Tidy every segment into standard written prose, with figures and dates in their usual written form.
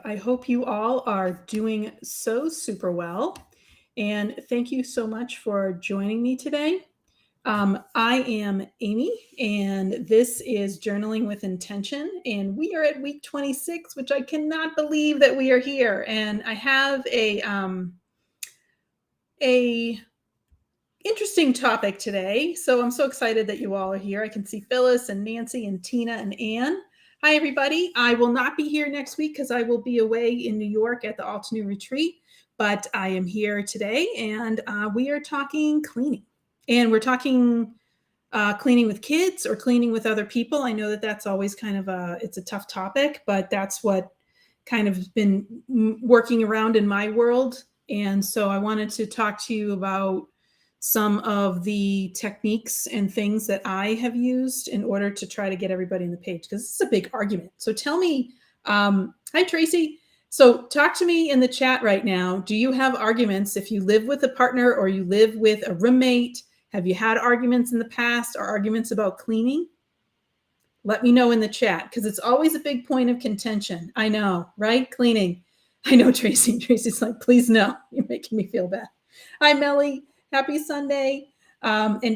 I hope you all are doing so super well. And thank you so much for joining me today. I am Amy, and this is Journaling with Intention. And we are at week 26, which I cannot believe that we are here. And I have a interesting topic today. So I'm so excited that you all are here. I can see Phyllis and Nancy and Tina and Anne. Hi, everybody. I will not be here next week because I will be away in New York at the Altenew Retreat, but I am here today and we are talking cleaning. And we're talking cleaning with kids or cleaning with other people. I know that that's always kind of it's a tough topic, but that's what kind of been working around in my world. And so I wanted to talk to you about some of the techniques and things that I have used in order to try to get everybody on the page, because this is a big argument. So tell me, hi, Tracy. So talk to me in the chat right now. Do you have arguments if you live with a partner or you live with a roommate? Have you had arguments in the past or arguments about cleaning? Let me know in the chat, because it's always a big point of contention. I know, right? Cleaning. I know, Tracy. Tracy's like, please no. You're making me feel bad. Hi, Melly. Happy Sunday. And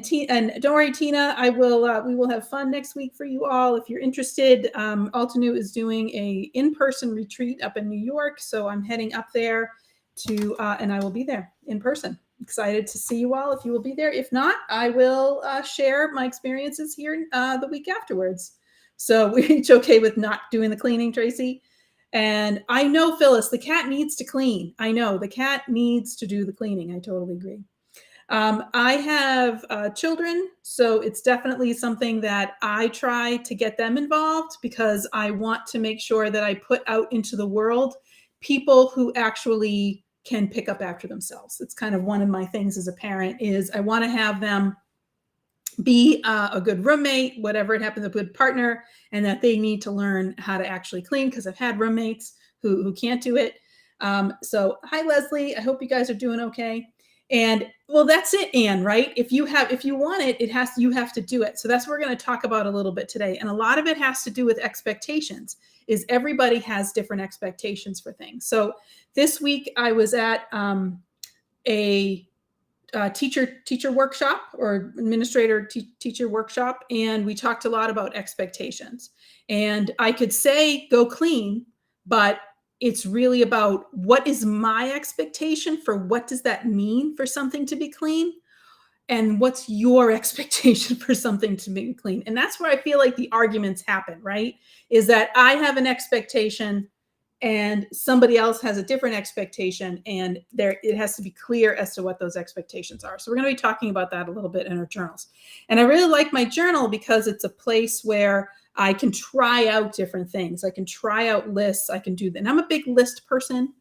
don't worry, Tina, we will have fun next week for you all. If you're interested, Altenew is doing a in-person retreat up in New York. So I'm heading up there and I will be there in person. Excited to see you all if you will be there. If not, I will share my experiences here the week afterwards. So we're each okay with not doing the cleaning, Tracy? And I know, Phyllis, the cat needs to clean. I know the cat needs to do the cleaning. I totally agree. I have children, so it's definitely something that I try to get them involved, because I want to make sure that I put out into the world people who actually can pick up after themselves. It's kind of one of my things as a parent is I want to have them be a good roommate, whatever it happens, a good partner, and that they need to learn how to actually clean, because I've had roommates who can't do it. So hi, Leslie. I hope you guys are doing okay. And well, that's it, Anne, right? If you want it, you have to do it. So that's what we're going to talk about a little bit today. And a lot of it has to do with expectations. Is everybody has different expectations for things. So this week I was at a teacher workshop, or administrator teacher workshop, and we talked a lot about expectations. And I could say go clean, but it's really about what is my expectation for what does that mean for something to be clean, and what's your expectation for something to be clean. And that's where I feel like the arguments happen, right? Is that I have an expectation and somebody else has a different expectation, and it has to be clear as to what those expectations are. So we're going to be talking about that a little bit in our journals. And I really like my journal because it's a place where I can try out different things. I can try out lists. I can do that. And I'm a big list person.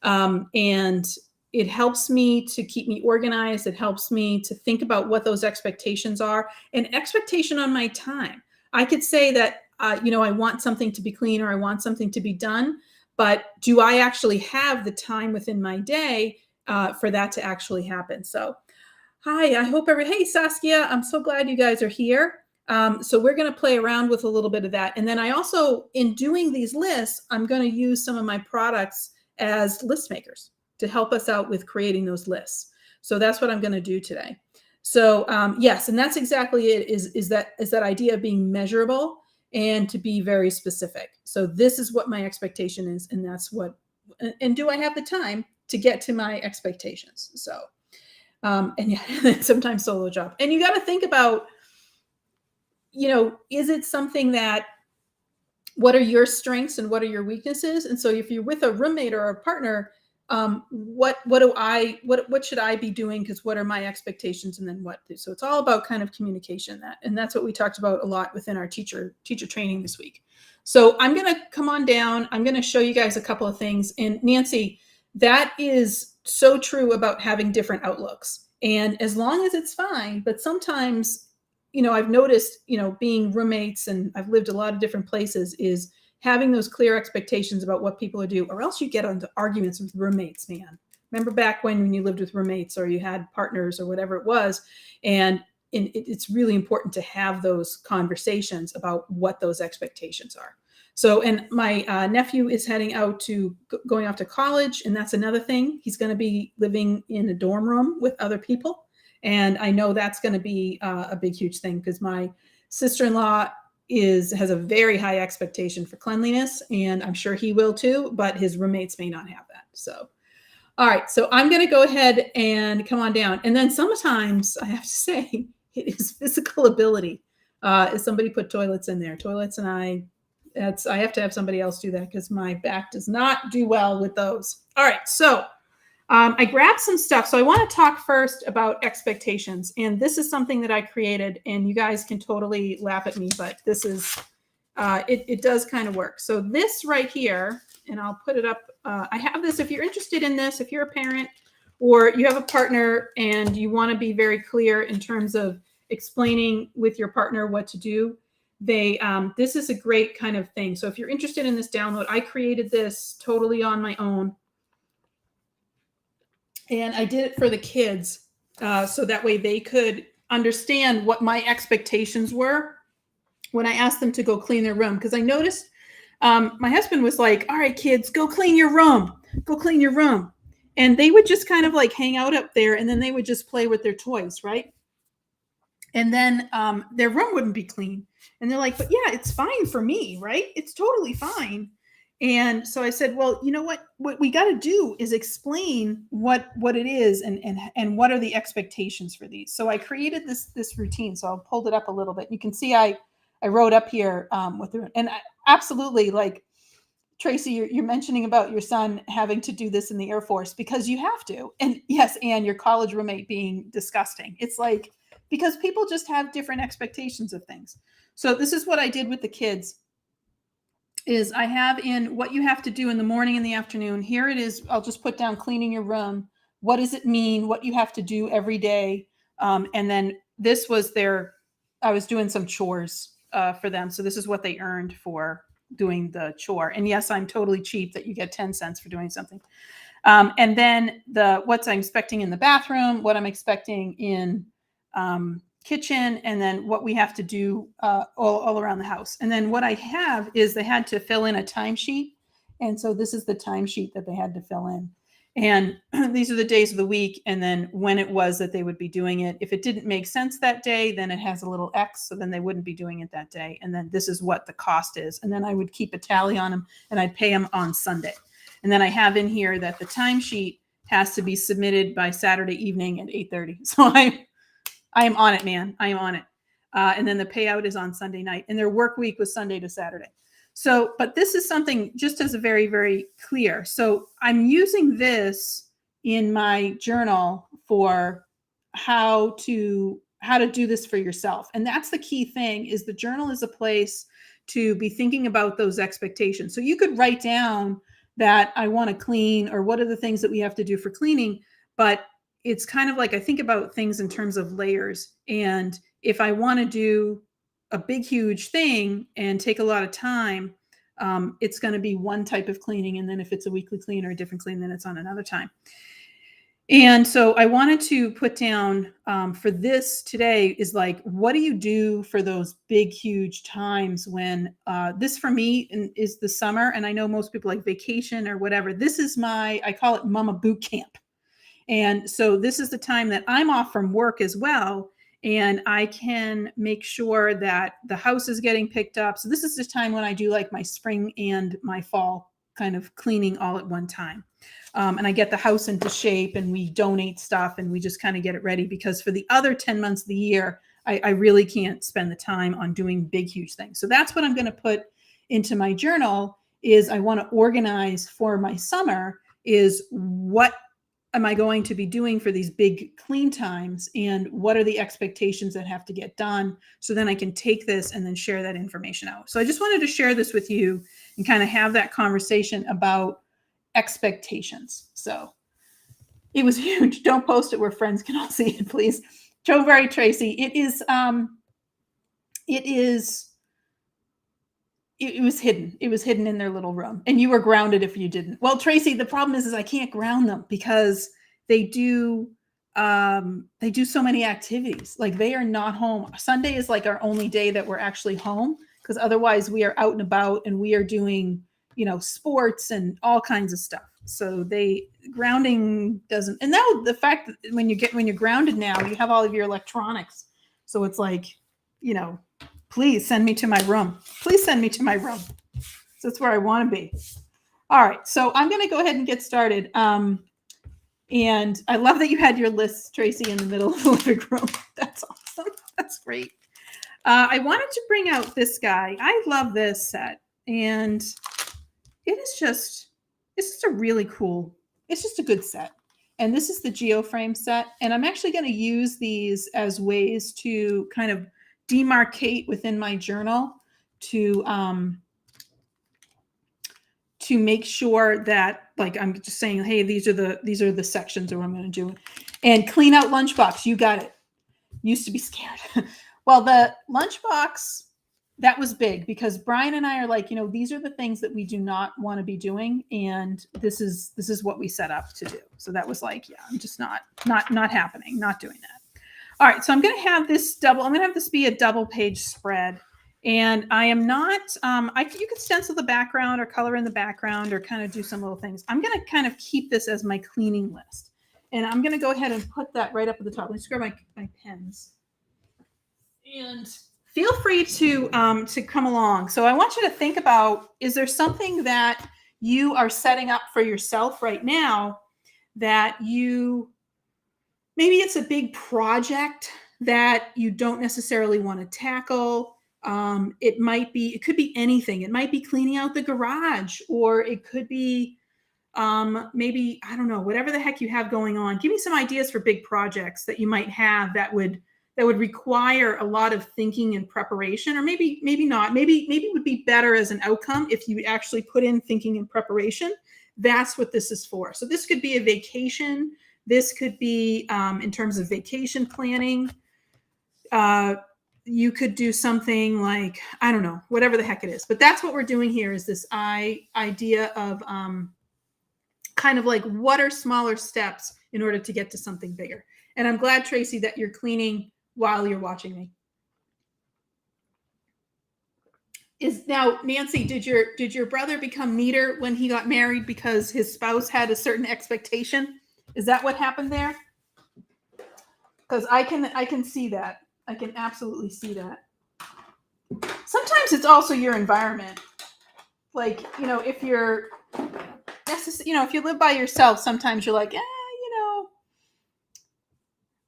And it helps me to keep me organized. It helps me to think about what those expectations are, and expectation on my time. I could say that, I want something to be clean, or I want something to be done, but do I actually have the time within my day for that to actually happen? So, hi, I hope hey, Saskia, I'm so glad you guys are here. So we're going to play around with a little bit of that. And then I also, in doing these lists, I'm going to use some of my products as list makers to help us out with creating those lists. So that's what I'm going to do today. So yes, and that's exactly it, is that idea of being measurable and to be very specific. So this is what my expectation is, and that's what, and do I have the time to get to my expectations? So, and yeah, sometimes solo job. And you got to think about, is it something that, what are your strengths and what are your weaknesses? And so if you're with a roommate or a partner, what should I be doing? Because what are my expectations, and then what? So it's all about kind of communication, and that's what we talked about a lot within our teacher training this week. So I'm going to come on down. I'm going to show you guys a couple of things. And Nancy, that is so true about having different outlooks. And as long as it's fine, but sometimes, I've noticed, being roommates, and I've lived a lot of different places, is having those clear expectations about what people are doing, or else you get into arguments with roommates, man. Remember back when you lived with roommates, or you had partners, or whatever it was, and it's really important to have those conversations about what those expectations are. So, and my nephew is heading out to going off to college, and that's another thing. He's going to be living in a dorm room with other people, and I know that's going to be a big, huge thing because my sister-in-law has a very high expectation for cleanliness, and I'm sure he will too. But his roommates may not have that. So, all right. So I'm going to go ahead and come on down, and then sometimes I have to say it is physical ability. If somebody put toilets in there, toilets, and I have to have somebody else do that because my back does not do well with those. All right, so I grabbed some stuff. So I want to talk first about expectations, and this is something that I created, and you guys can totally laugh at me, but this is it does kind of work. So this right here, and I'll put it up. I have this. If you're interested in this, if you're a parent or you have a partner and you want to be very clear in terms of explaining with your partner what to do, this is a great kind of thing. So if you're interested in this download, I created this totally on my own, and I did it for the kids so that way they could understand what my expectations were when I asked them to go clean their room. Because I noticed my husband was like, all right, kids, go clean your room. Go clean your room. And they would just kind of like hang out up there, and then they would just play with their toys, right? And then their room wouldn't be clean. And they're like, but yeah, it's fine for me, right? It's totally fine. And so I said, well, you know what we got to do is explain what it is and what are the expectations for these. So I created this routine. So I pulled it up a little bit. You can see I wrote up here and absolutely, like Tracy, you're mentioning about your son having to do this in the Air Force because you have to. And yes, and your college roommate being disgusting. It's like, because people just have different expectations of things. So this is what I did with the kids is I have in what you have to do in the morning and the afternoon. Here it is. I'll just put down cleaning your room. What does it mean? What you have to do every day. And then this was I was doing some chores for them. So this is what they earned for doing the chore. And yes, I'm totally cheap that you get 10 cents for doing something. And then what I'm expecting in the bathroom, what I'm expecting in kitchen, and then what we have to do all around the house. And then what I have is they had to fill in a timesheet. And so this is the timesheet that they had to fill in. And these are the days of the week, and then when it was that they would be doing it. If it didn't make sense that day, then it has a little X, so then they wouldn't be doing it that day. And then this is what the cost is. And then I would keep a tally on them, and I'd pay them on Sunday. And then I have in here that the timesheet has to be submitted by Saturday evening at 8:30. So I am on it, man. I am on it. And then the payout is on Sunday night, and their work week was Sunday to Saturday. So, but this is something just as a very, very clear. So I'm using this in my journal for how to do this for yourself. And that's the key thing, is the journal is a place to be thinking about those expectations. So you could write down that I want to clean, or what are the things that we have to do for cleaning. But it's kind of like, I think about things in terms of layers. And if I want to do a big, huge thing and take a lot of time, it's going to be one type of cleaning. And then if it's a weekly clean or a different clean, then it's on another time. And so I wanted to put down for this today is like, what do you do for those big, huge times when this for me is the summer. And I know most people like vacation or whatever. This is I call it Mama Boot Camp. And so this is the time that I'm off from work as well. And I can make sure that the house is getting picked up. So this is the time when I do like my spring and my fall kind of cleaning all at one time. And I get the house into shape, and we donate stuff, and we just kind of get it ready, because for the other 10 months of the year, I really can't spend the time on doing big, huge things. So that's what I'm going to put into my journal, is I want to organize for my summer is what am I going to be doing for these big clean times, and what are the expectations that have to get done, so then I can take this and then share that information out. So I just wanted to share this with you and kind of have that conversation about expectations. So it was huge. Don't post it where friends can all see it, please. Joe Very Tracy. It was hidden. It was hidden in their little room, and you were grounded if you didn't. Well, Tracy, the problem is I can't ground them because they do so many activities. Like, they are not home. Sunday is like our only day that we're actually home, because otherwise we are out and about and we are doing, sports and all kinds of stuff. So grounding doesn't, and now the fact that when you're grounded now, you have all of your electronics. So it's like, please send me to my room. Please send me to my room. So that's where I want to be. All right. So I'm going to go ahead and get started. And I love that you had your list, Tracy, in the middle of the living room. That's awesome. That's great. I wanted to bring out this guy. I love this set. And it's just a really cool, it's just a good set. And this is the geoframe set. And I'm actually going to use these as ways to kind of demarcate within my journal to make sure that, like, I'm just saying, hey, these are the sections of what I'm going to do. And clean out lunchbox. You got it. Used to be scared. Well, the lunchbox, that was big because Brian and I are like, these are the things that we do not want to be doing. And this is what we set up to do. So that was like, yeah, I'm just not happening, not doing that. All right. So I'm going to have this be a double page spread. And I am not, you could stencil the background or color in the background or kind of do some little things. I'm going to kind of keep this as my cleaning list. And I'm going to go ahead and put that right up at the top. Let's grab my pens. And feel free to come along. So I want you to think about, is there something that you are setting up for yourself right now that maybe it's a big project that you don't necessarily want to tackle. It could be anything. It might be cleaning out the garage, or it could be maybe, I don't know, whatever the heck you have going on. Give me some ideas for big projects that you might have that would require a lot of thinking and preparation, or maybe not. Maybe it would be better as an outcome if you actually put in thinking and preparation. That's what this is for. So this could be a vacation. This could be in terms of vacation planning. You could do something like, I don't know, whatever the heck it is. But that's what we're doing here, is this idea of kind of like, what are smaller steps in order to get to something bigger? And I'm glad, Tracy, that you're cleaning while you're watching me. Now, Nancy, did your brother become neater when he got married because his spouse had a certain expectation? Is that what happened there? Because I can see that. I can absolutely see that. Sometimes it's also your environment. Like, if you're if you live by yourself, sometimes you're like,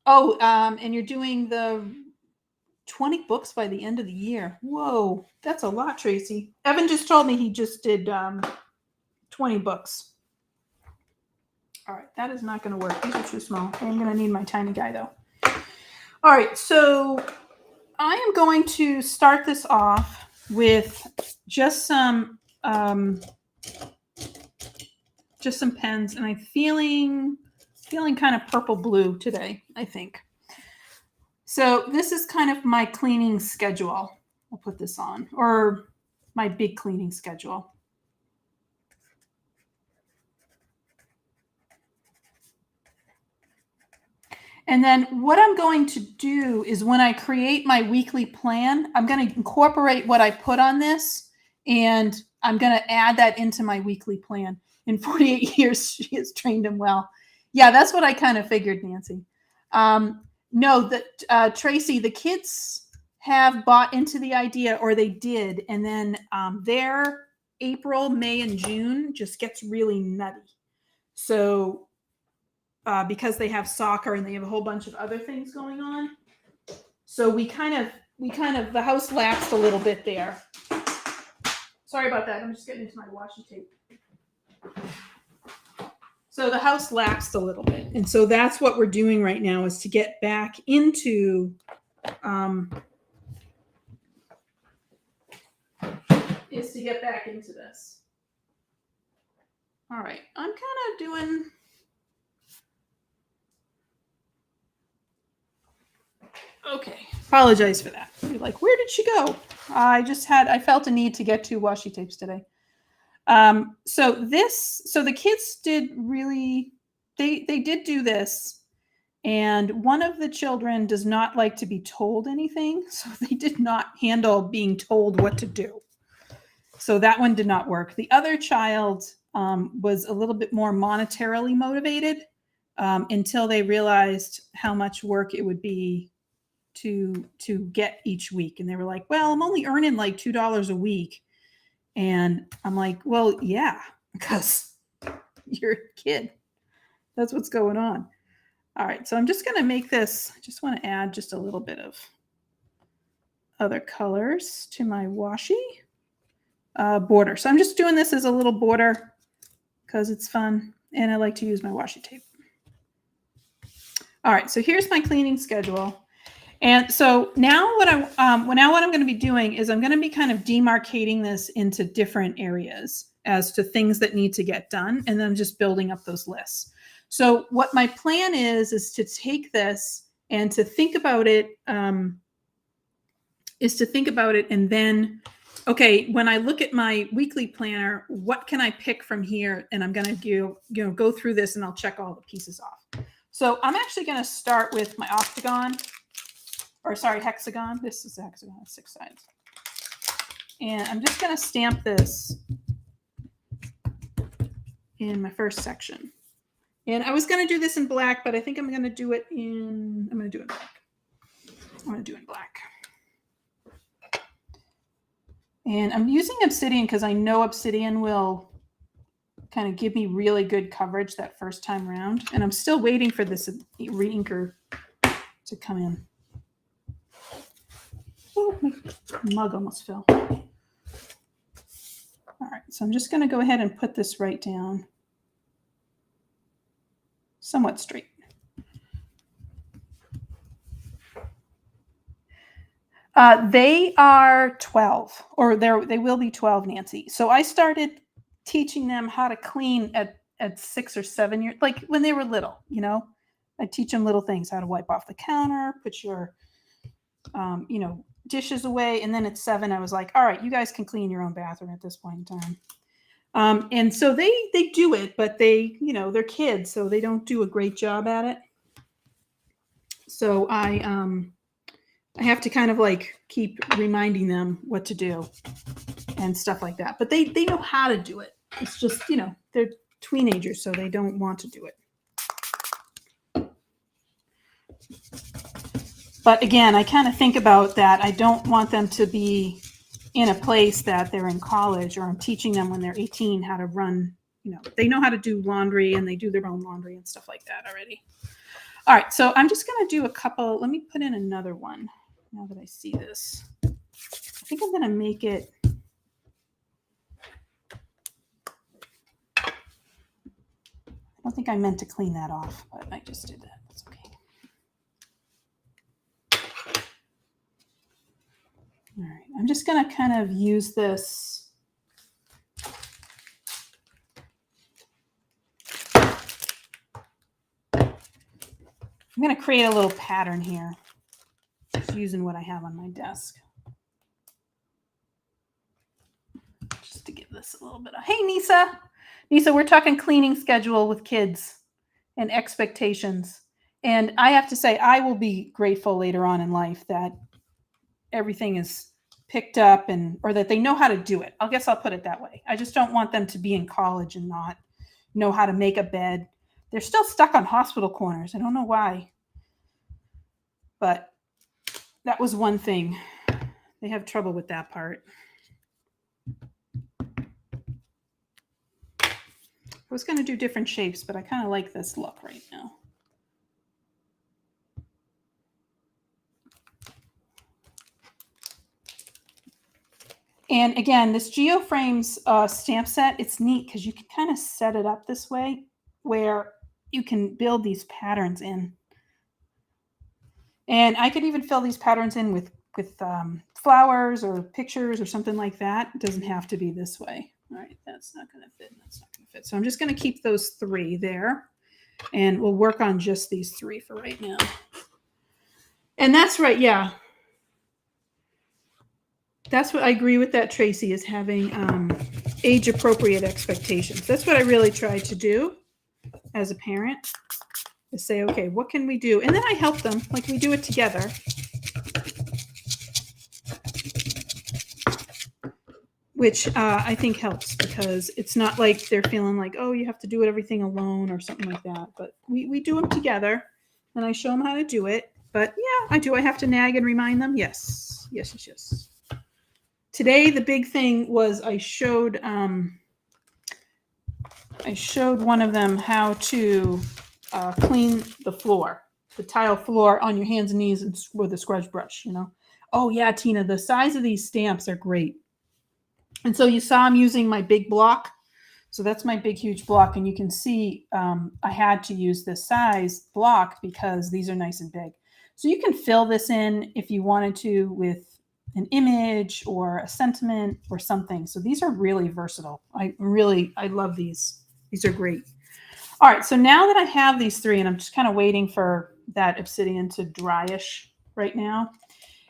and you're doing the 20 books by the end of the year. Whoa, that's a lot, Tracy. Evan just told me he just did 20 books. All right, that is not going to work. These are too small. I'm going to need my tiny guy, though. All right, so I am going to start this off with just some pens, and I'm feeling kind of purple blue today, I think. So this is kind of my cleaning schedule. I'll put this on, or my big cleaning schedule. And then what I'm going to do is, when I create my weekly plan, I'm going to incorporate what I put on this, and I'm going to add that into my weekly plan. In 48 years, she has trained him well. Yeah, that's what I kind of figured, Nancy. No, Tracy, the kids have bought into the idea, or they did. And then their April, May, and June just gets really nutty. So because they have soccer and they have a whole bunch of other things going on. So we kind of, the house lapsed a little bit there. Sorry about that. I'm just getting into my washi tape. So the house lapsed a little bit. And so that's what we're doing right now, is to get back into this. All right. I'm kind of doing... Okay. Apologize for that. You're like, where did she go? I felt a need to get 2 washi tapes today. So the kids did really, they did do this. And one of the children does not like to be told anything, so they did not handle being told what to do. So that one did not work. The other child was a little bit more monetarily motivated until they realized how much work it would be to get each week. And they were like, well, I'm only earning like $2 a week. And I'm like, well, yeah, because you're a kid. That's what's going on. All right, so I'm just going to make this, I just want to add just a little bit of other colors to my washi border. So I'm just doing this as a little border because it's fun and I like to use my washi tape. All right, so here's my cleaning schedule. And so now what I'm going to be doing is I'm going to be kind of demarcating this into different areas as to things that need to get done, and then I'm just building up those lists. So what my plan is to take this and to think about it, and then, okay, when I look at my weekly planner, what can I pick from here? And I'm going to go through this and I'll check all the pieces off. So I'm actually going to start with my hexagon. This is a hexagon with 6 sides. And I'm just going to stamp this in my first section. And I was going to do this in black, but I think I'm going to do it in black. And I'm using obsidian because I know obsidian will kind of give me really good coverage that first time around. And I'm still waiting for this reinker to come in. Oh, my mug almost fell. All right, so I'm just going to go ahead and put this right down. Somewhat straight. They are 12, or they will be 12, Nancy. So I started teaching them how to clean at 6 or 7 years, like when they were little, I teach them little things, how to wipe off the counter, put your, dishes away. And then at 7, I was like, all right, you guys can clean your own bathroom at this point in time. And so they do it, but they're kids, so they don't do a great job at it. So I have to kind of like keep reminding them what to do and stuff like that. But they know how to do it. It's just, they're teenagers, so they don't want to do it. But again, I kind of think about that. I don't want them to be in a place that they're in college, or I'm teaching them when they're 18 how to run, they know how to do laundry and they do their own laundry and stuff like that already. All right, so I'm just going to do a couple. Let me put in another one now that I see this. I think I'm going to make it. I don't think I meant to clean that off, but I just did that. That's okay. All right, I'm just going to kind of use this. I'm going to create a little pattern here, just using what I have on my desk. Just to give this a little bit of, hey, Nisa. Nisa, we're talking cleaning schedule with kids and expectations. And I have to say, I will be grateful later on in life that everything is picked up or that they know how to do it. I guess I'll put it that way. I just don't want them to be in college and not know how to make a bed. They're still stuck on hospital corners. I don't know why. But that was one thing. They have trouble with that part. I was going to do different shapes, but I kind of like this look right now. And again, this GeoFrames stamp set, it's neat because you can kind of set it up this way where you can build these patterns in. And I could even fill these patterns in with flowers or pictures or something like that. It doesn't have to be this way. All right, that's not going to fit. That's not going to fit. So I'm just going to keep those 3 there. And we'll work on just these 3 for right now. And that's right, yeah. That's what I agree with that, Tracy, is having age-appropriate expectations. That's what I really tried to do as a parent. I say, okay, what can we do? And then I help them, like we do it together. Which I think helps because it's not like they're feeling like, oh, you have to do everything alone or something like that. But we do them together, and I show them how to do it. But yeah, I do. I have to nag and remind them. Yes, yes, yes, yes. Today, the big thing was I showed one of them how to clean the floor, the tile floor on your hands and knees with a scrunch brush. You know. Oh yeah, Tina, the size of these stamps are great. And so you saw I'm using my big block. So that's my big, huge block. And you can see I had to use this size block because these are nice and big. So you can fill this in if you wanted to with an image or a sentiment or something. So these are really versatile. I love these. These are great. All right. So now that I have these three, and I'm just kind of waiting for that obsidian to dryish right now,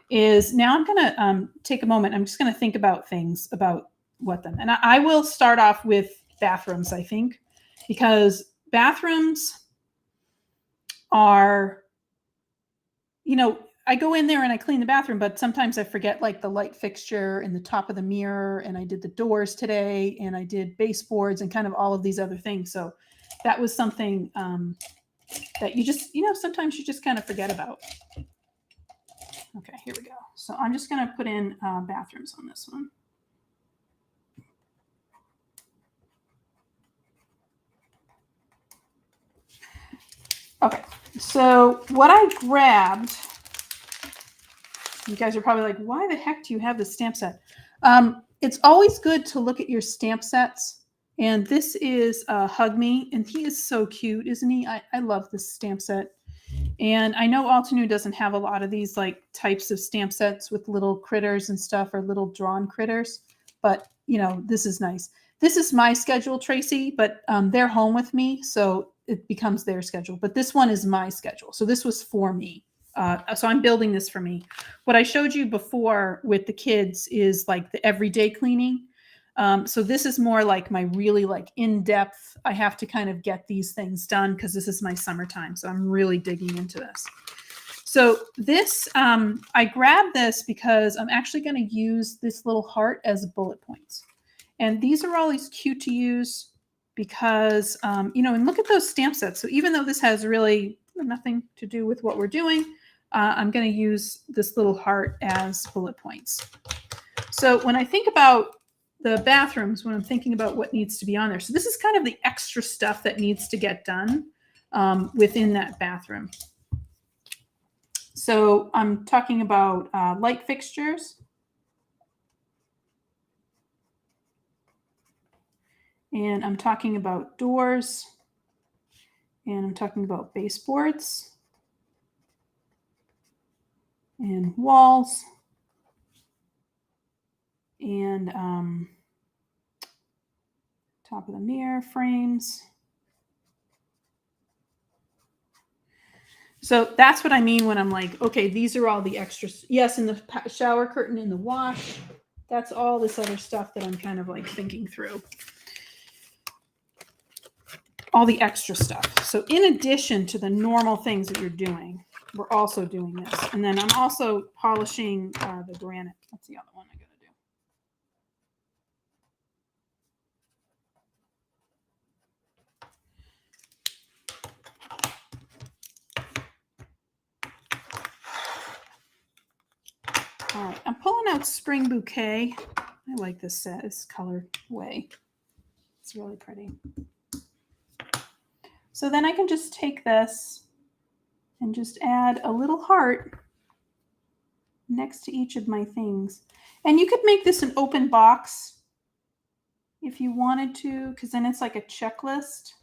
is now I'm going to take a moment. I'm just going to think about things about what them. And I will start off with bathrooms, I think, because bathrooms are, you know, I go in there and I clean the bathroom, but sometimes I forget like the light fixture and the top of the mirror. And I did the doors today and I did baseboards and kind of all of these other things. So that was something that you just, sometimes you just kind of forget about. Okay, here we go. So I'm just going to put in bathrooms on this one. Okay, so what I grabbed, you guys are probably like, why the heck do you have this stamp set? It's always good to look at your stamp sets. And this is Hug Me, and he is so cute, isn't he? I love this stamp set. And I know Altenew doesn't have a lot of these like types of stamp sets with little critters and stuff or little drawn critters, but this is nice. This is my schedule, Tracy, but they're home with me, so it becomes their schedule. But this one is my schedule. So this was for me. So I'm building this for me. What I showed you before with the kids is like the everyday cleaning. So this is more like my really like in-depth, I have to kind of get these things done because this is my summertime. So I'm really digging into this. So this, I grabbed this because I'm actually going to use this little heart as bullet points. And these are always cute to use because, and look at those stamp sets. So even though this has really nothing to do with what we're doing, I'm going to use this little heart as bullet points. So when I think about the bathrooms, when I'm thinking about what needs to be on there. So this is kind of the extra stuff that needs to get done within that bathroom. So I'm talking about light fixtures. And I'm talking about doors. And I'm talking about baseboards. And walls. And top of the mirror frames. So that's what I mean when I'm like, okay, these are all the extras. Yes, in the shower curtain in the wash. That's all this other stuff that I'm kind of like thinking through. All the extra stuff. So in addition to the normal things that you're doing, we're also doing this. And then I'm also polishing the granite. That's the other one I got to do. All right, I'm pulling out Spring Bouquet. I like this set, this color way. It's really pretty. So then I can just take this and just add a little heart next to each of my things. And you could make this an open box if you wanted to, because then it's like a checklist.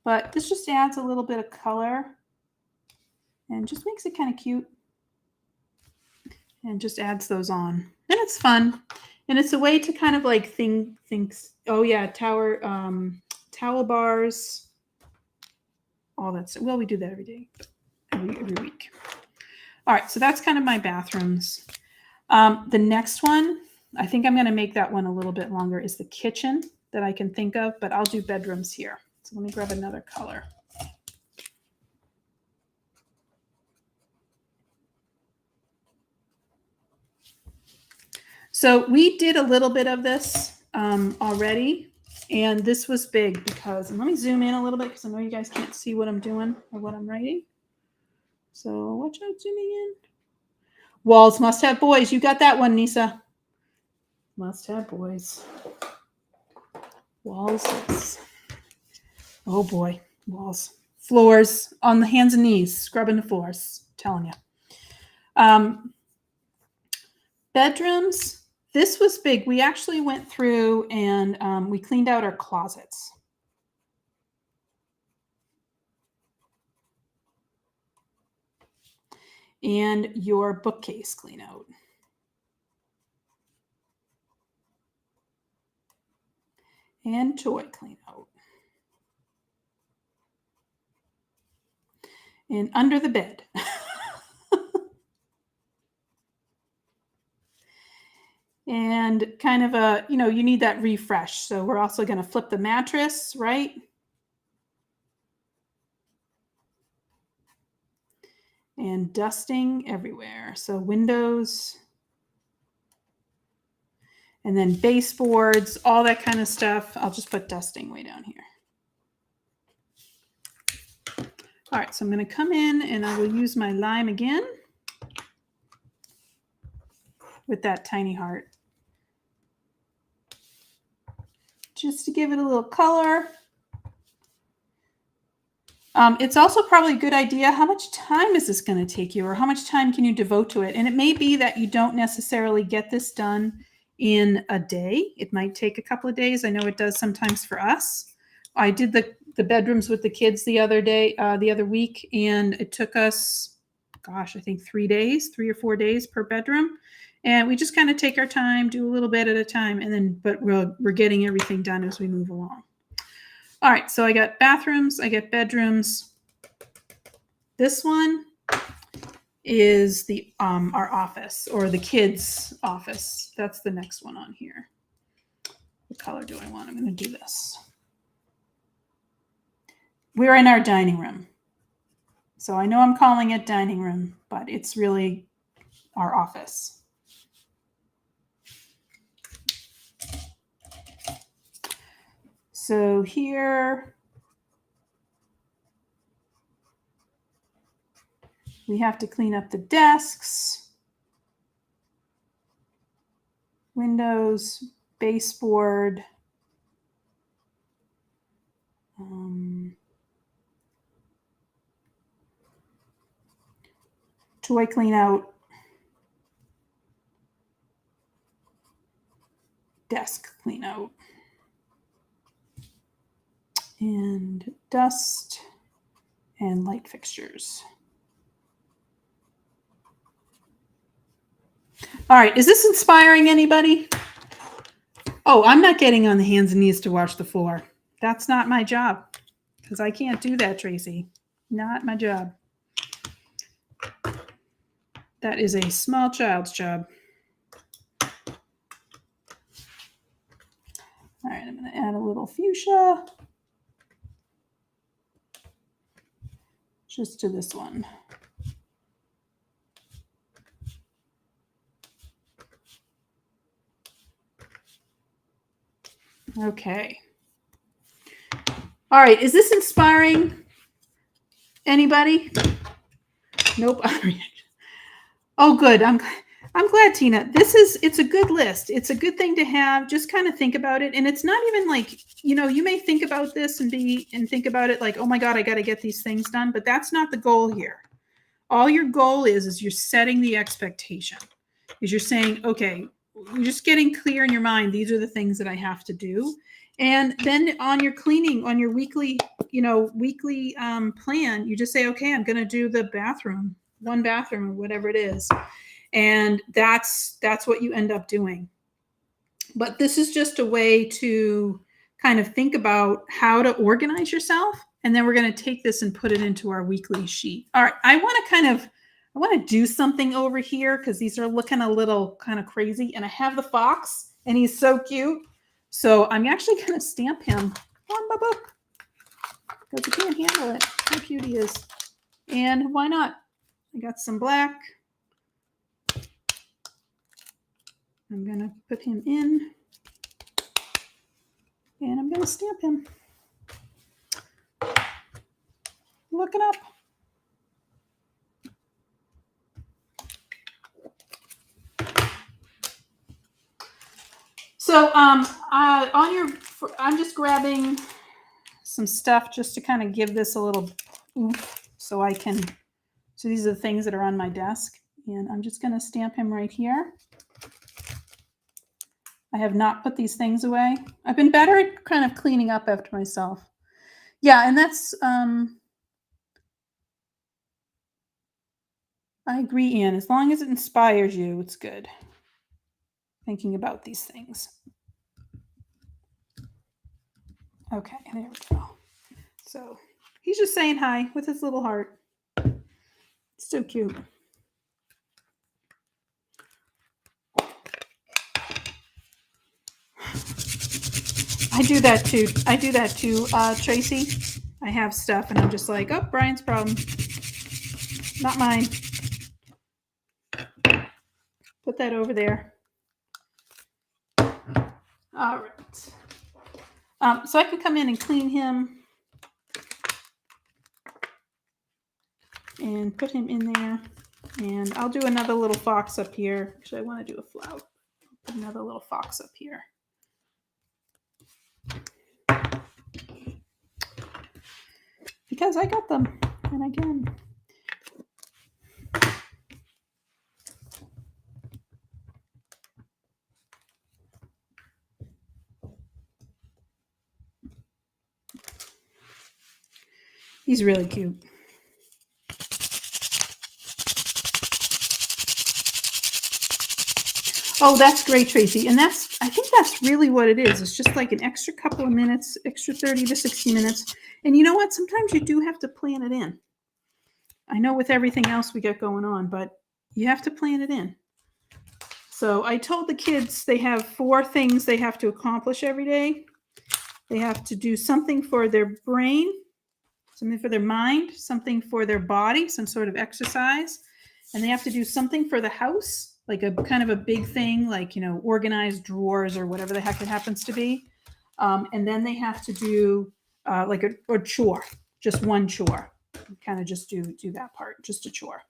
But this just adds a little bit of color and just makes it kind of cute. And just adds those on. And it's fun. And it's a way to kind of like think, oh yeah, towel bars, all that stuff. Well, we do that every day, every week. All right, so that's kind of my bathrooms. The next one, I think I'm going to make that one a little bit longer, is the kitchen that I can think of, but I'll do bedrooms here. So let me grab another color. So we did a little bit of this already, and this was big because, and let me zoom in a little bit because I know you guys can't see what I'm doing or what I'm writing. So watch out zooming in. Walls must have boys. You got that one, Nisa. Must have boys. Walls. Oh boy, walls. Floors, on the hands and knees, scrubbing the floors. Telling you. Bedrooms. This was big. We actually went through and we cleaned out our closets. And your bookcase clean out. And toy clean out. And under the bed. And kind of a, you know, you need that refresh. So we're also going to flip the mattress, right? And dusting everywhere. So windows. And then baseboards, all that kind of stuff. I'll just put dusting way down here. All right, so I'm going to come in and I will use my lime again with that tiny heart. Just to give it a little color. It's also probably a good idea, how much time is this going to take you, or how much time can you devote to it? And it may be that you don't necessarily get this done in a day. It might take a couple of days. I know it does sometimes for us. I did the bedrooms with the kids the other week, and it took us, gosh, I think 3 or 4 days per bedroom. And we just kind of take our time, do a little bit at a time, and then, but we're getting everything done as we move along. All right, so I got bathrooms, I got bedrooms. This one is the our office, or the kids' office. That's the next one on here. What color do I want? I'm going to do this. We're in our dining room. So I know I'm calling it dining room, but it's really our office. So here we have to clean up the desks, windows, baseboard, toy clean out, desk clean out, and dust and light fixtures. All right, is this inspiring anybody? Oh, I'm not getting on the hands and knees to wash the floor. That's not my job, because I can't do that, Tracy. Not my job. That is a small child's job. All right, I'm going to add a little fuchsia just to this one. Okay. All right, is this inspiring anybody? Nope. Oh, good. I'm glad, Tina. It's a good list. It's a good thing to have. Just kind of think about it. And it's not even like, you know, you may think about this and think about it like, oh my God, I got to get these things done. But that's not the goal here. All your goal is you're setting the expectation. Is you're saying, okay, you're just getting clear in your mind. These are the things that I have to do. And then on your cleaning, on your weekly plan, you just say, okay, I'm going to do the bathroom, one bathroom or whatever it is. And that's what you end up doing. But this is just a way to kind of think about how to organize yourself. And then we're going to take this and put it into our weekly sheet. All right. I want to do something over here because these are looking a little kind of crazy. And I have the fox and he's so cute. So I'm actually going to stamp him on my book because I can't handle it. How cute he is. And why not? I got some black. I'm going to put him in and I'm going to stamp him. Looking up. So I'm just grabbing some stuff just to kind of give this a little oomph so these are the things that are on my desk, and I'm just going to stamp him right here. I have not put these things away. I've been better at kind of cleaning up after myself. Yeah, and that's, I agree, Anne. As long as it inspires you, it's good. Thinking about these things. Okay, there we go. So he's just saying hi with his little heart. It's so cute. I do that too, Tracy. I have stuff and I'm just like, oh, Brian's problem. Not mine. Put that over there. All right. So I can come in and clean him and put him in there. And I'll do another little fox up here. Actually, I want to do a flower. Put another little fox up here. Because I got them. And again. He's really cute. Oh, that's great, Tracy. And I think that's really what it is. It's just like an extra couple of minutes, extra 30 to 60 minutes. And you know what? Sometimes you do have to plan it in. I know with everything else we got going on, but you have to plan it in. So I told the kids they have 4 things they have to accomplish every day. They have to do something for their brain, something for their mind, something for their body, some sort of exercise. And they have to do something for the house, like a kind of a big thing, like, organize drawers or whatever the heck it happens to be. And then they have to do like a chore, just one chore. Kind of just do that part, just a chore.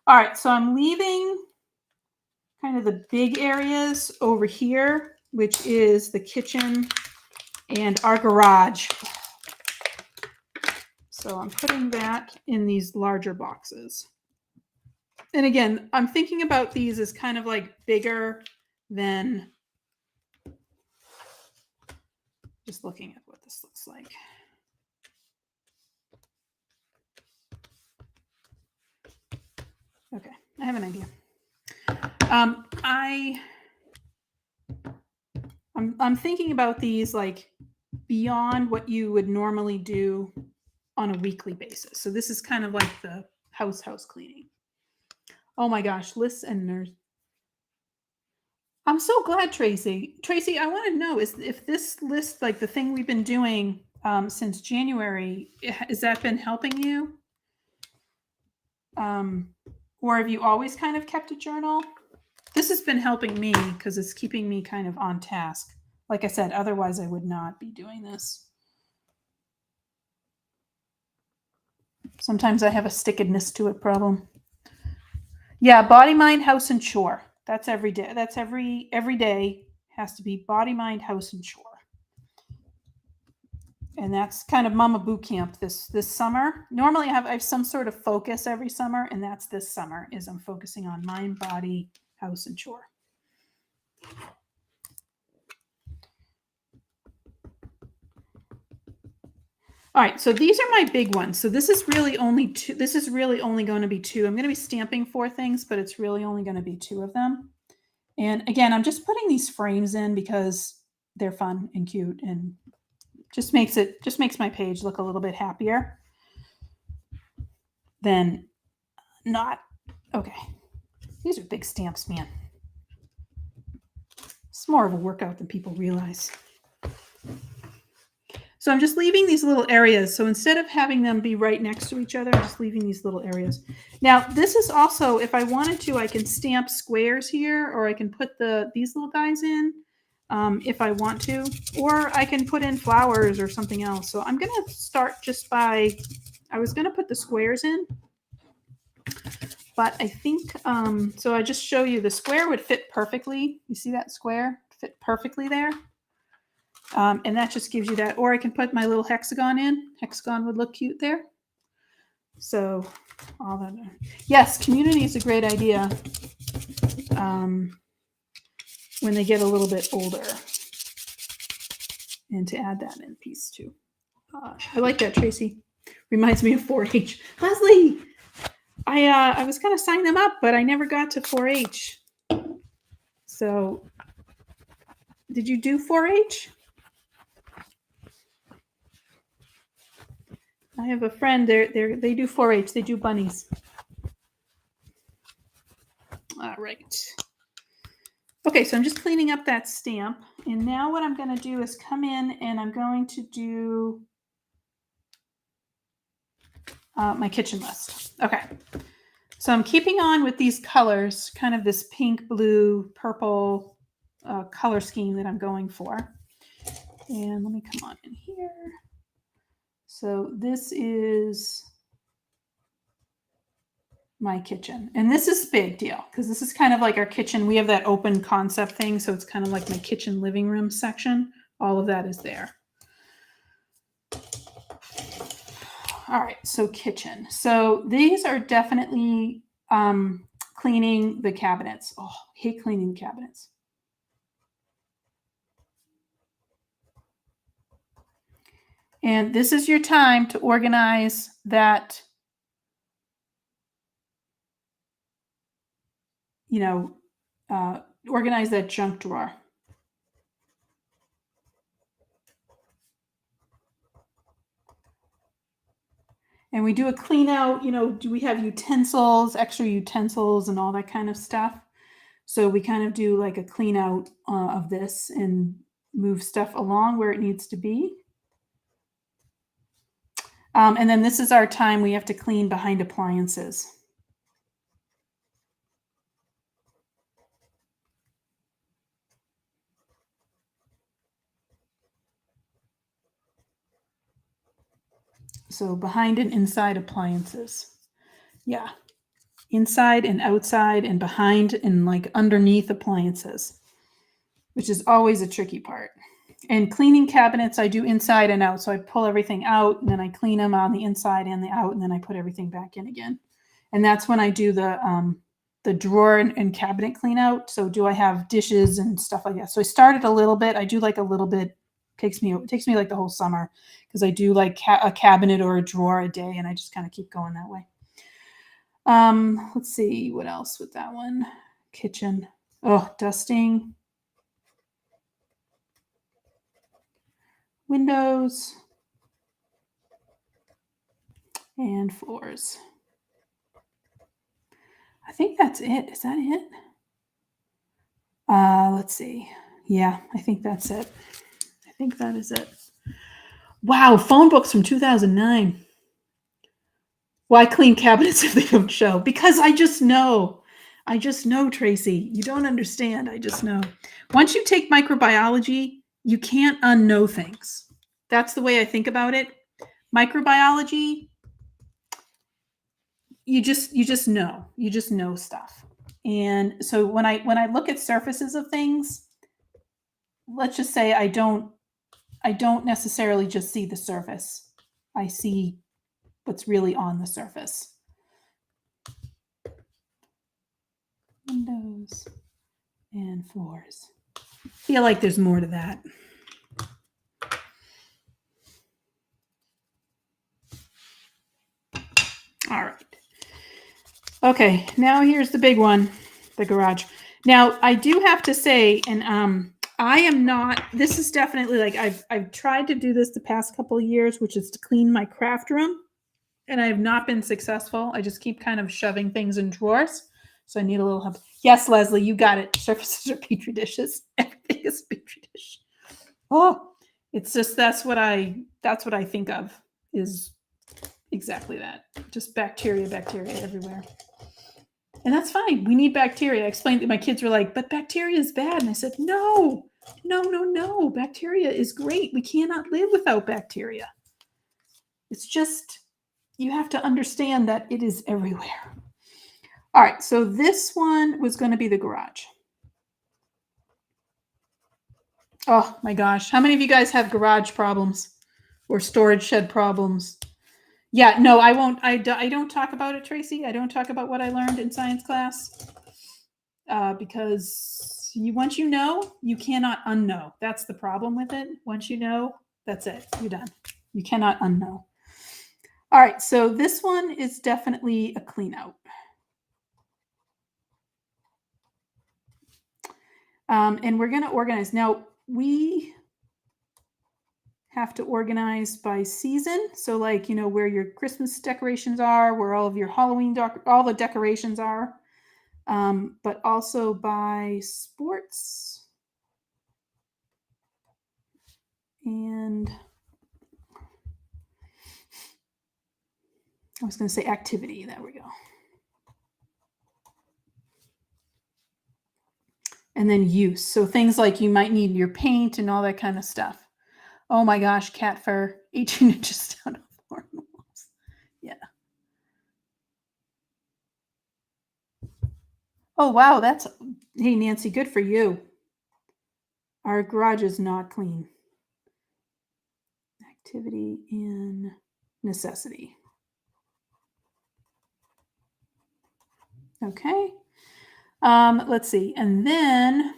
All right, so I'm leaving kind of the big areas over here, which is the kitchen and our garage. So I'm putting that in these larger boxes. And again, I'm thinking about these as kind of like bigger than just looking at what this looks like. Okay, I have an idea. I'm thinking about these like beyond what you would normally do on a weekly basis. So this is kind of like the house cleaning. Oh my gosh, listeners. I'm so glad, Tracy. Tracy, I want to know if this list, like the thing we've been doing since January, has that been helping you? Or have you always kind of kept a journal? This has been helping me because it's keeping me kind of on task. Like I said, otherwise I would not be doing this. Sometimes I have a stickedness to it problem. Yeah, body, mind, house, and chore. That's every day. That's every day has to be body, mind, house, and chore. And that's kind of Mama Boot Camp this summer. Normally I have some sort of focus every summer, and that's this summer is I'm focusing on mind, body, house, and chore. All right, so these are my big ones. So this is really only 2. This is really only going to be 2. I'm going to be stamping 4 things, but it's really only going to be 2 of them. And again, I'm just putting these frames in because they're fun and cute and just makes my page look a little bit happier than not. Okay. These are big stamps, man. It's more of a workout than people realize. So I'm just leaving these little areas. So instead of having them be right next to each other, I'm just leaving these little areas. Now, this is also, if I wanted to, I can stamp squares here, or I can put these little guys in if I want to, or I can put in flowers or something else. So I'm going to start just by, I was going to put the squares in, but I think, so I just show you the square would fit perfectly. You see that square fit perfectly there? And that just gives you that, or I can put my little hexagon in. Hexagon would look cute there. So all that. Yes, community is a great idea when they get a little bit older. And to add that in piece too. I like that, Tracy. Reminds me of 4-H. Leslie, I was going to sign them up, but I never got to 4-H. So did you do 4-H? I have a friend. They do 4-H. They do bunnies. All right. Okay, so I'm just cleaning up that stamp. And now what I'm going to do is come in and I'm going to do my kitchen list. Okay. So I'm keeping on with these colors, kind of this pink, blue, purple color scheme that I'm going for. And let me come on in here. So this is my kitchen. And this is a big deal because this is kind of like our kitchen. We have that open concept thing. So it's kind of like my kitchen living room section. All of that is there. All right, so kitchen. So these are definitely cleaning the cabinets. Oh, I hate cleaning the cabinets. And this is your time to organize that, organize that junk drawer. And we do a clean out, do we have utensils, extra utensils and all that kind of stuff. So we kind of do like a clean out of this and move stuff along where it needs to be. And then this is our time we have to clean behind appliances. So behind and inside appliances. Yeah. Inside and outside and behind and like underneath appliances, which is always a tricky part. And cleaning cabinets, I do inside and out. So I pull everything out and then I clean them on the inside and the out, and then I put everything back in again. And that's when I do the drawer and cabinet clean out. So do I have dishes and stuff like that? So I started a little bit. I do like a little bit. It takes me like the whole summer because I do like a cabinet or a drawer a day, and I just kind of keep going that way. Let's see what else with that one. Kitchen. Oh, dusting. Windows. And floors. I think that's it. Is that it? Let's see. Yeah, I think that's it. I think that is it. Wow, phone books from 2009. Why clean cabinets if they don't show? Because I just know. I just know, Tracy. You don't understand. I just know. Once you take microbiology, you can't unknow things. That's the way I think about it. Microbiology, you just know. You just know stuff. And so when I look at surfaces of things, let's just say I don't necessarily just see the surface. I see what's really on the surface. Windows and floors. I feel like there's more to that. All right. Okay, now here's the big one, the garage. Now, I do have to say, and I am not, this is definitely like, I've tried to do this the past couple of years, which is to clean my craft room, and I have not been successful. I just keep kind of shoving things in drawers. So I need a little help. Yes, Leslie, you got it. Surfaces are petri dishes. Everything is petri dish. Oh, it's just, that's what I that's what I think of is exactly that. Just bacteria everywhere. And that's fine. We need bacteria. I explained that my kids were like, but bacteria is bad. And I said, no. Bacteria is great. We cannot live without bacteria. It's just, you have to understand that it is everywhere. All right. So this one was going to be the garage. Oh my gosh. How many of you guys have garage problems or storage shed problems? Yeah, no, I won't. I don't talk about it, Tracy. I don't talk about what I learned in science class because once you know, you cannot unknow. That's the problem with it. Once you know, that's it. You're done. You cannot unknow. All right, so this one is definitely a clean out. And we're going to organize. Now, we have to organize by season. So like, where your Christmas decorations are, where all of your Halloween, all the decorations are, but also by sports. And I was going to say activity. There we go. And then use. So things like you might need your paint and all that kind of stuff. Oh my gosh, cat fur, 18 inches down the floor. Yeah. Oh, wow. Hey, Nancy, good for you. Our garage is not clean. Activity and necessity. Okay. Let's see. And then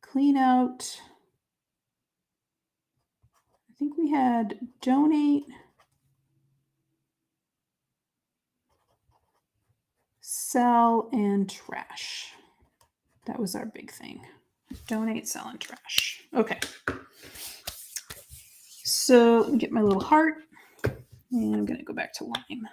clean out. I think we had donate, sell, and trash. That was our big thing. Donate, sell, and trash. Okay. So let me get my little heart. And I'm going to go back to lime.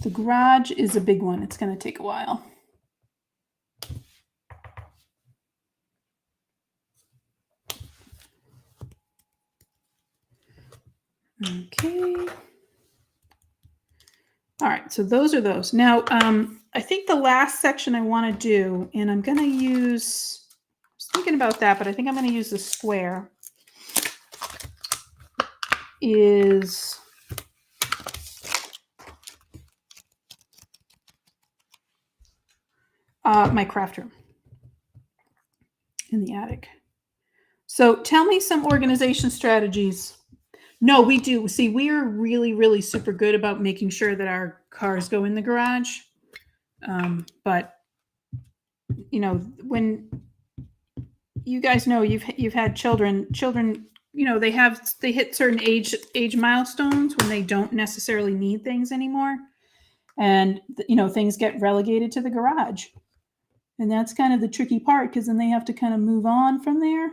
The garage is a big one. It's going to take a while. Okay. All right, so those are those. Now, I think the last section I want to do, and I'm going to use, I was thinking about that, but I think I'm going to use the square, is my craft room in the attic. So tell me some organization strategies. No, we do. See, we are really, really super good about making sure that our cars go in the garage. But when you guys know you've had children, they hit certain age milestones when they don't necessarily need things anymore, and things get relegated to the garage, and that's kind of the tricky part because then they have to kind of move on from there.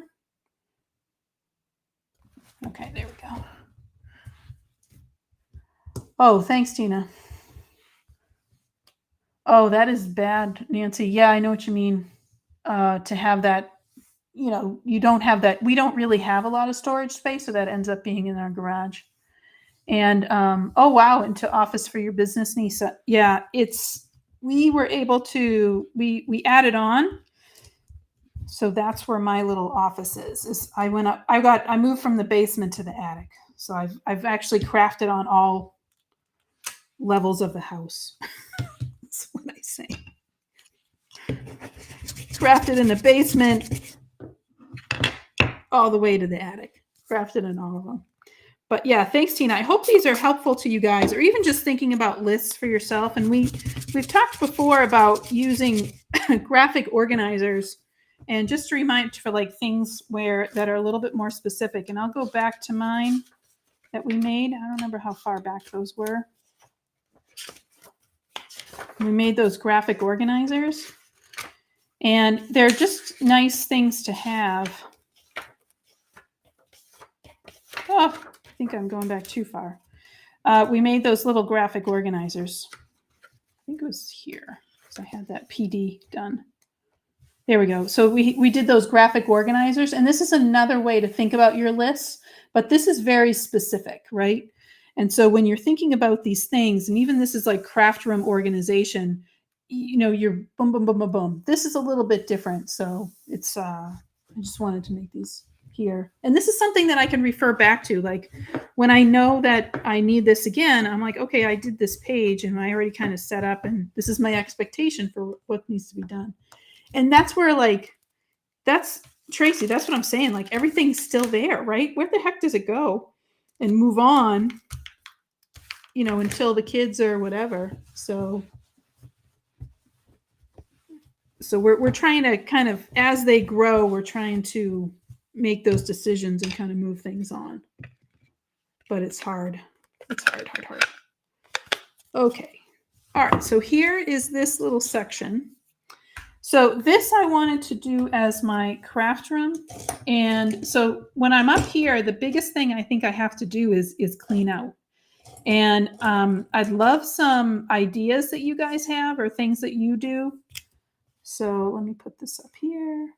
Okay, there we go. Oh, thanks, Tina. Oh, that is bad, Nancy. Yeah, I know what you mean. To have that, you don't have that. We don't really have a lot of storage space, so that ends up being in our garage. And oh wow, into office for your business, Nisa. Yeah, we were able to we added on. So that's where my little office is I went up. I moved from the basement to the attic. So I've actually crafted on all levels of the house. That's what I say. Crafted in the basement all the way to the attic. Crafted in all of them. But yeah, thanks, Tina. I hope these are helpful to you guys, or even just thinking about lists for yourself. And we've talked before about using graphic organizers, and just to remind for like things that are a little bit more specific. And I'll go back to mine that we made. I don't remember how far back those were. We made those graphic organizers, and they're just nice things to have. Oh, I think I'm going back too far. We made those little graphic organizers. think it was here because I had that PD done. There we go. So we did those graphic organizers, and this is another way to think about your lists, but this is very specific, right? And so when you're thinking about these things, and even this is like craft room organization, you know, you're boom, boom, boom, boom, boom. This is a little bit different. So it's, I just wanted to make these here. And this is something that I can refer back to. Like when I know that I need this again, I'm like, okay, I did this page and I already kind of set up, and this is my expectation for what needs to be done. And that's where, like, that's Tracy, that's what I'm saying. Like everything's still there, right? Where the heck does it go? And move on, you know, until the kids or whatever. So we're trying to kind of, as they grow, we're trying to make those decisions and kind of move things on. But it's hard. It's hard. Okay. All right. So here is this little section. So this I wanted to do as my craft room. And so when I'm up here, the biggest thing I think I have to do is clean out. And I'd love some ideas that you guys have or things that you do. So let me put this up here.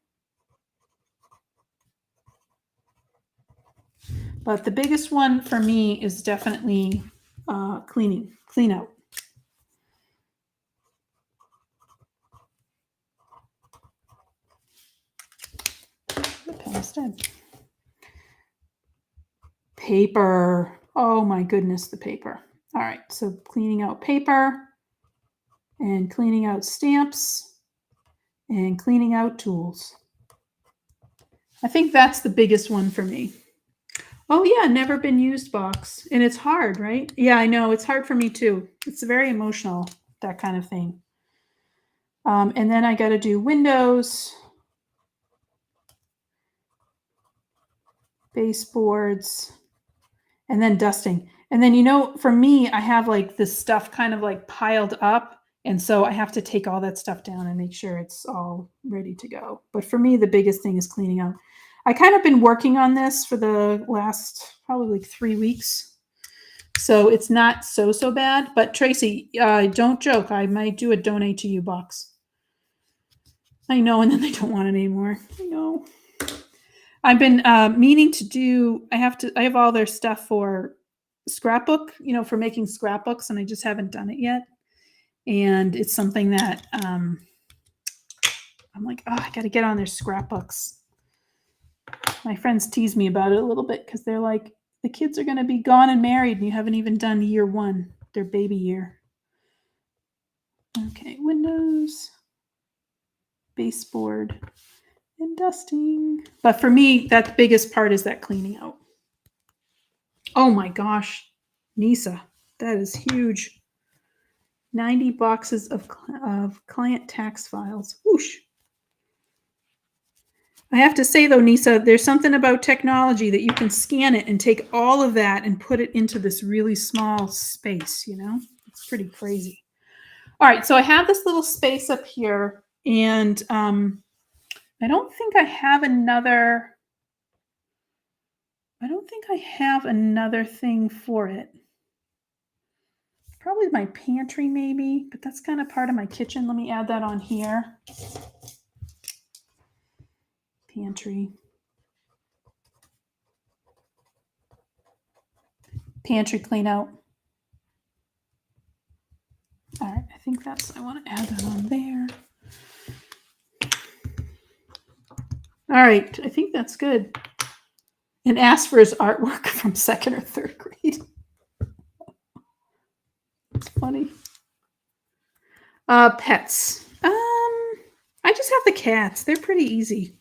But the biggest one for me is definitely clean out. Instead. Paper. Oh my goodness, the paper. All right, so cleaning out paper and cleaning out stamps and cleaning out tools. I think that's the biggest one for me. Oh yeah, never been used box. And it's hard, right? Yeah, I know. It's hard for me too. It's very emotional, that kind of thing. And then I got to do windows, baseboards, and then dusting. And then, you know, for me, I have like this stuff kind of like piled up. And so I have to take all that stuff down and make sure it's all ready to go. But for me, the biggest thing is cleaning out. I kind of been working on this for the last probably like 3 weeks. So it's not so bad. But Tracy, don't joke. I might do a donate to you box. I know, and then they don't want it anymore. I know. I've been meaning to do, I have all their stuff for scrapbook, you know, for making scrapbooks, and I just haven't done it yet. And it's something that I'm like, oh, I got to get on their scrapbooks. My friends tease me about it a little bit because they're like, the kids are going to be gone and married and you haven't even done year 1, their baby year. Okay, windows, baseboard, and dusting. But for me, that the biggest part is that cleaning out. Oh my gosh, Nisa, that is huge. 90 boxes of client tax files. Whoosh. I have to say though, Nisa, there's something about technology that you can scan it and take all of that and put it into this really small space, you know? It's pretty crazy. All right, so I have this little space up here, and I don't think I have another thing for it. Probably my pantry maybe, but that's kind of part of my kitchen. Let me add that on here. Pantry clean out. All right, I think I want to add that on there. All right, I think that's good. And ask for his artwork from 2nd or 3rd grade. It's funny. Pets. I just have the cats. They're pretty easy.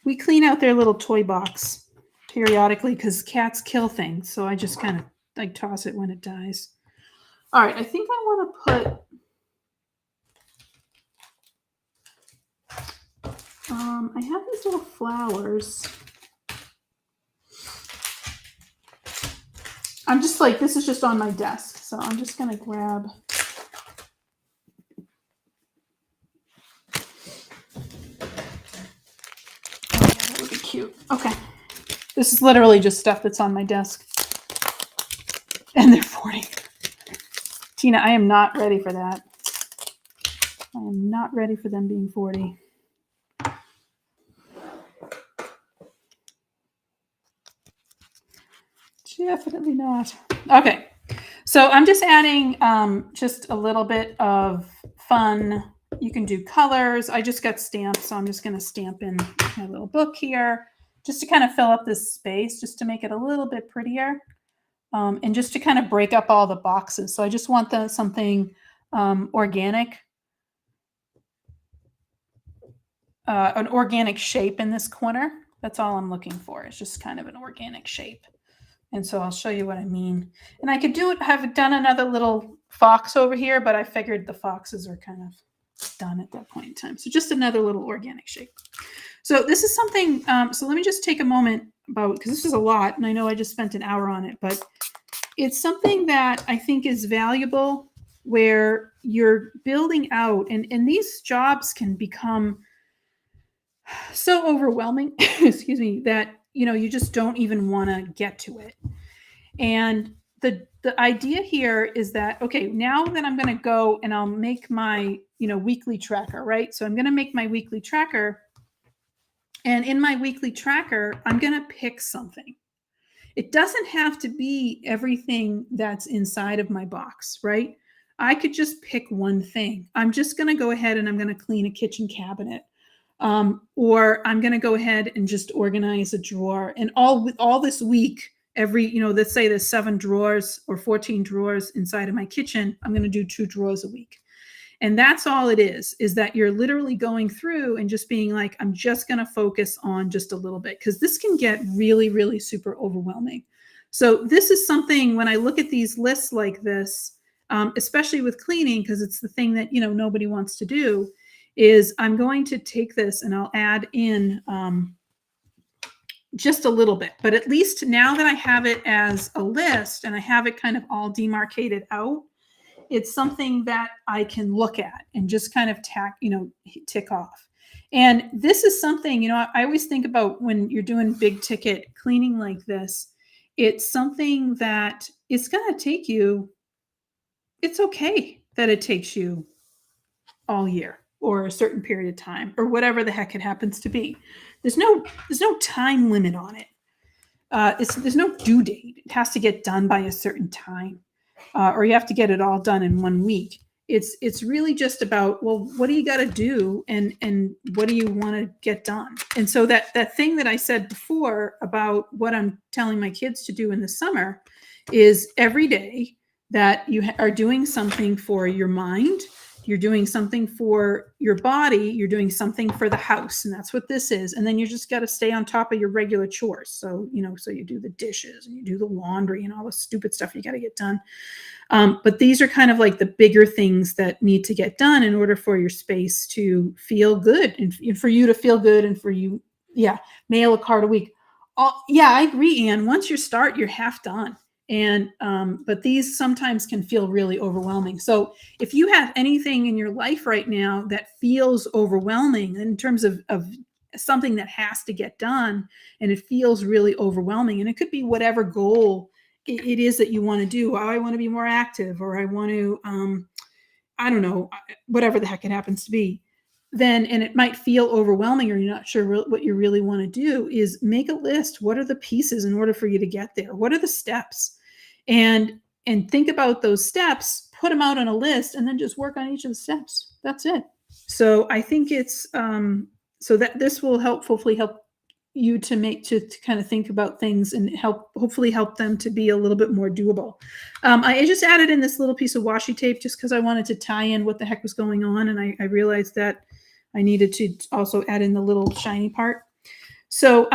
We clean out their little toy box periodically because cats kill things. So I just kind of like toss it when it dies. All right, I think I want to put I have these little flowers. I'm just like, this is just on my desk. So I'm just going to grab. Oh, yeah, that would be cute. Okay. This is literally just stuff that's on my desk. And they're 40. Tina, I am not ready for that. I am not ready for them being 40. Definitely not. Okay. So I'm just adding just a little bit of fun. You can do colors. I just got stamps, so I'm just going to stamp in my little book here just to kind of fill up this space, just to make it a little bit prettier, and just to kind of break up all the boxes. So I just want something organic, an organic shape in this corner. That's all I'm looking for. It's just kind of an organic shape. And so I'll show you what I mean. And I could have done another little fox over here, but I figured the foxes are kind of done at that point in time. So just another little organic shape. So this is something, so let me just take a moment because this is a lot, and I know I just spent an hour on it, but it's something that I think is valuable where you're building out, and these jobs can become so overwhelming, excuse me, that you just don't even want to get to it. And the idea here is that, okay, now that I'm going to go and I'll make my weekly tracker, right? So I'm going to make my weekly tracker, and in my weekly tracker I'm going to pick something. It doesn't have to be everything that's inside of my box, right? I could just pick one thing. I'm just going to go ahead and I'm going to clean a kitchen cabinet. Or I'm going to go ahead and just organize a drawer. And all this week, let's say there's 7 drawers or 14 drawers inside of my kitchen, I'm going to do 2 drawers a week. And that's all it is that you're literally going through and just being like, I'm just going to focus on just a little bit, because this can get really, really super overwhelming. So this is something, when I look at these lists like this, especially with cleaning, because it's the thing that, nobody wants to do, is I'm going to take this and I'll add in just a little bit. But at least now that I have it as a list and I have it kind of all demarcated out, it's something that I can look at and just kind of tick off. And this is something, I always think about when you're doing big ticket cleaning like this, it's something that it's going to take you, it's okay that it takes you all year or a certain period of time or whatever the heck it happens to be. There's no time limit on it. There's no due date. It has to get done by a certain time. Or you have to get it all done in 1 week. It's really just about, well, what do you got to do, and what do you want to get done? And so that thing that I said before about what I'm telling my kids to do in the summer is every day that you are doing something for your mind, you're doing something for your body, you're doing something for the house, and that's what this is. And then you just got to stay on top of your regular chores. So, so you do the dishes and you do the laundry and all the stupid stuff you got to get done. But these are kind of like the bigger things that need to get done in order for your space to feel good, and for you to feel good, and for you, mail a card a week. I agree, Anne. Once you start, you're half done. And but these sometimes can feel really overwhelming. So if you have anything in your life right now that feels overwhelming in terms of something that has to get done, and it feels really overwhelming, and it could be whatever goal it is that you want to do. I want to be more active, or I want to, I don't know, whatever the heck it happens to be. And it might feel overwhelming, or you're not sure what you really want to do, is make a list. What are the pieces in order for you to get there? What are the steps? And think about those steps, put them out on a list, and then just work on each of the steps. That's it. So I think it's, so that this will hopefully help you to kind of think about things and hopefully help them to be a little bit more doable. I just added in this little piece of washi tape just because I wanted to tie in what the heck was going on. And I realized that I needed to also add in the little shiny part. So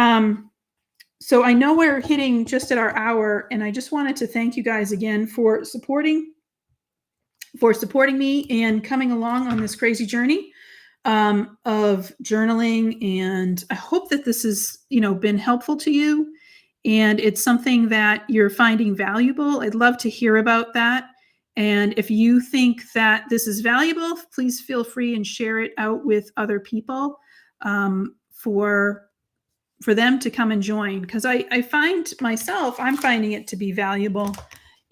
I know we're hitting just at our hour, and I just wanted to thank you guys again for supporting me and coming along on this crazy journey of journaling. And I hope that this has, been helpful to you, and it's something that you're finding valuable. I'd love to hear about that. And if you think that this is valuable, please feel free and share it out with other people for them to come and join. Because I find myself, I'm finding it to be valuable,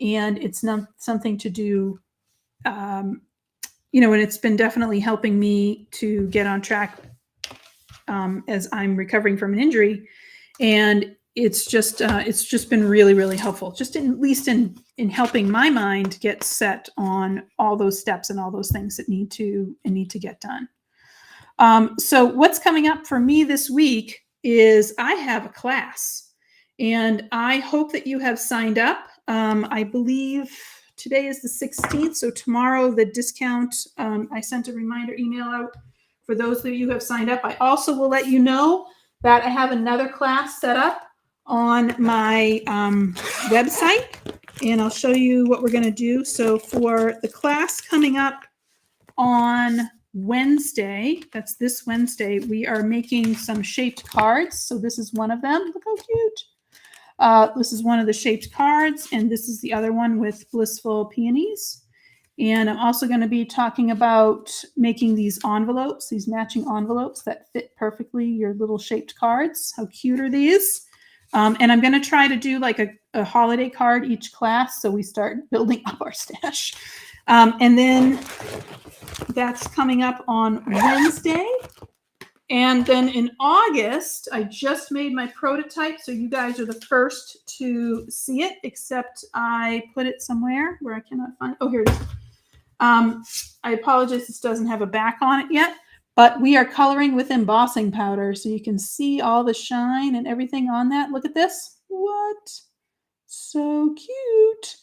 and it's not something to do and it's been definitely helping me to get on track as I'm recovering from an injury. And it's just been really, really helpful, just at least in helping my mind get set on all those steps and all those things that need to get done. So what's coming up for me this week is I have a class, and I hope that you have signed up. I believe today is the 16th, so tomorrow the discount, I sent a reminder email out for those of you who have signed up. I also will let you know that I have another class set up on my website, and I'll show you what we're going to do. So for the class coming up on Wednesday, that's this Wednesday, we are making some shaped cards. So this is one of them. Look how cute. This is one of the shaped cards, and this is the other one with blissful peonies. And I'm also going to be talking about making these envelopes, these matching envelopes that fit perfectly your little shaped cards. How cute are these? And I'm going to try to do like a holiday card each class, so we start building up our stash. And then that's coming up on Wednesday. And then in August, I just made my prototype, so you guys are the first to see it, except I put it somewhere where I cannot find. Oh, here it is. I apologize, this doesn't have a back on it yet, but we are coloring with embossing powder, so you can see all the shine and everything on that. Look at this. What? So cute.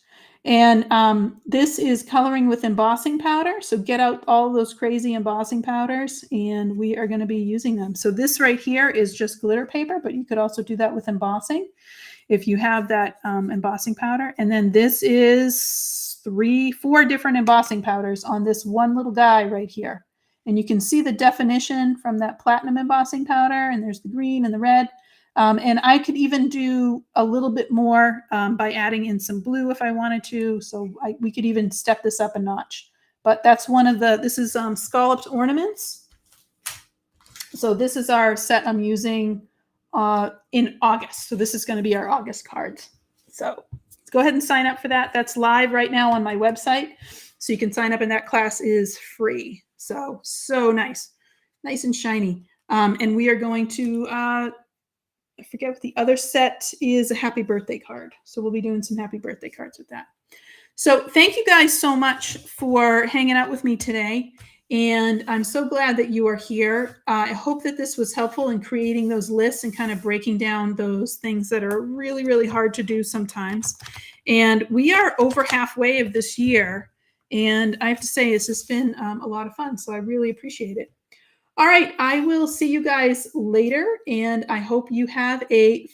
And this is coloring with embossing powder. So get out all those crazy embossing powders, and we are going to be using them. So this right here is just glitter paper, but you could also do that with embossing if you have that embossing powder. And then this is 4 different embossing powders on this one little guy right here. And you can see the definition from that platinum embossing powder, and there's the green and the red. And I could even do a little bit more by adding in some blue if I wanted to. So we could even step this up a notch. But that's this is scalloped ornaments. So this is our set I'm using in August. So this is going to be our August cards. So go ahead and sign up for that. That's live right now on my website. So you can sign up, and that class is free. So nice. Nice and shiny. And we are going to... I forget what the other set is, a happy birthday card. So we'll be doing some happy birthday cards with that. So thank you guys so much for hanging out with me today. And I'm so glad that you are here. I hope that this was helpful in creating those lists and kind of breaking down those things that are really, really hard to do sometimes. And we are over halfway of this year. And I have to say, it's just been a lot of fun. So I really appreciate it. All right, I will see you guys later, and I hope you have a